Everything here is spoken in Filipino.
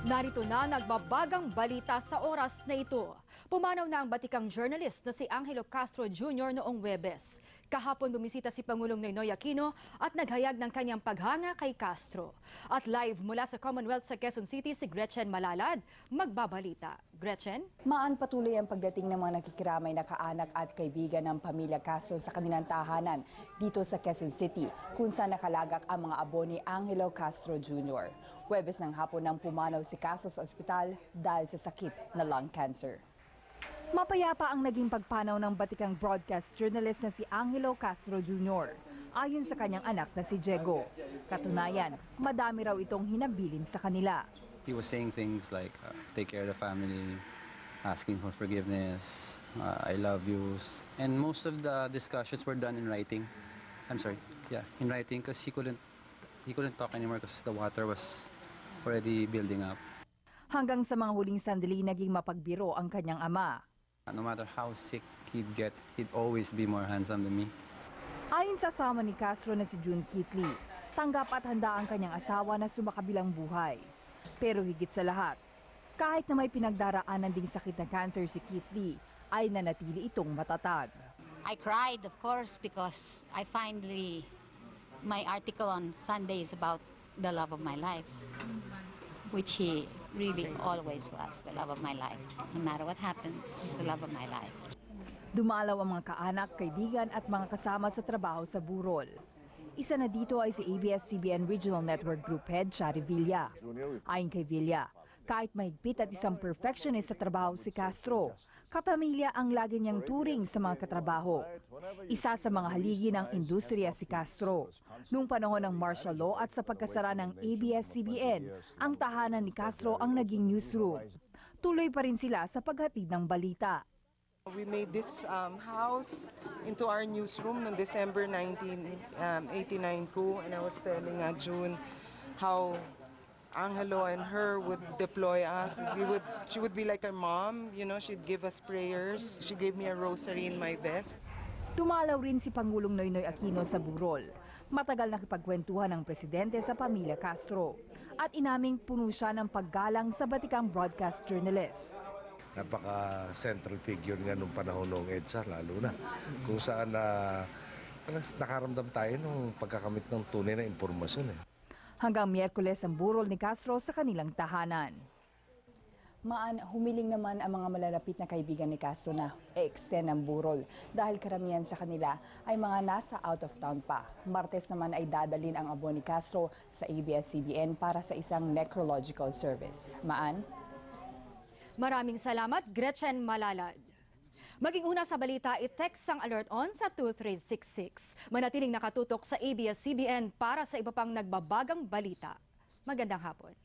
Narito na nagbabagang balita sa oras na ito. Pumanaw na ang batikang journalist na si Angelo Castro Jr. noong Huwebes. Kahapon bumisita si Pangulong Noynoy Aquino at naghayag ng kanyang paghanga kay Castro. At live mula sa Commonwealth sa Quezon City si Gretchen Malalad. Magbabalita. Gretchen? Maan patuloy ang pagdating ng mga nakikiramay na kaanak at kaibigan ng pamilya Castro sa kanilang tahanan dito sa Quezon City, kung saan nakalagak ang mga abo ni Angelo Castro Jr. Huwebes ng hapon nang pumanaw si Castro sa ospital dahil sa sakit na lung cancer. Mapayapa ang naging pagpanaw ng batikang broadcast journalist na si Angelo Castro Jr. ayon sa kanyang anak na si Diego. Katunayan, madami raw itong hinabilin sa kanila. He was saying things like, take care of the family, asking for forgiveness, I love you. And most of the discussions were done in writing. In writing, because he couldn't talk anymore because the water was already building up. Hanggang sa mga huling sandali naging mapagbiro ang kanyang ama. No matter how sick he'd get, he'd always be more handsome than me. Ayon sa asawa ni Castro na si June Kitli, tanggap at handa ang kanyang asawa na sumakabilang buhay. Pero higit sa lahat, kahit na may pinagdaraanan ding sakit na cancer si Kitli, ay nanatili itong matatag. I cried, of course, because I finally, my article on Sunday is about the love of my life, which he really always was, the love of my life. No matter what happened, he's the love of my life. Dumalaw ang mga kaanak, kaibigan at mga kasama sa trabaho sa burol. Isa na dito ay si ABS-CBN Regional Network Group Head Shari Villa. Ayon kay Villa, kahit mahigpit at isang perfectionist sa trabaho si Castro, kapamilya ang lagi niyang turing sa mga katrabaho. Isa sa mga haligi ng industriya si Castro. Noong panahon ng martial law at sa pagkasara ng ABS-CBN, ang tahanan ni Castro ang naging newsroom. Tuloy pa rin sila sa paghatid ng balita. We made this house into our newsroom on December 1989 ko, and I was telling June how Angelo and her would deploy us. She would be like our mom, you know, she'd give us prayers. She gave me a rosary in my vest. Dumalaw rin si Pangulong Noynoy Aquino sa burol. Matagal nakipagkwentuhan ng presidente sa pamilya Castro. At inaming puno siya ng paggalang sa batikang broadcast journalist. Napaka-central figure nga nung panahon ng EDSA, lalo na. Kung saan nakaramdam tayo ng pagkakamit ng tunay na impormasyon. Hanggang Miyerkules ang burol ni Castro sa kanilang tahanan. Humiling naman ang mga malalapit na kaibigan ni Castro na i-extend ang burol dahil karamihan sa kanila ay mga nasa out of town pa. Martes naman ay dadalhin ang abo ni Castro sa ABS-CBN para sa isang necrological service. Maraming salamat, Gretchen Malalad. Maging una sa balita, i-text ang alert on sa 2366. Manatiling nakatutok sa ABS-CBN para sa iba pang nagbabagang balita. Magandang hapon.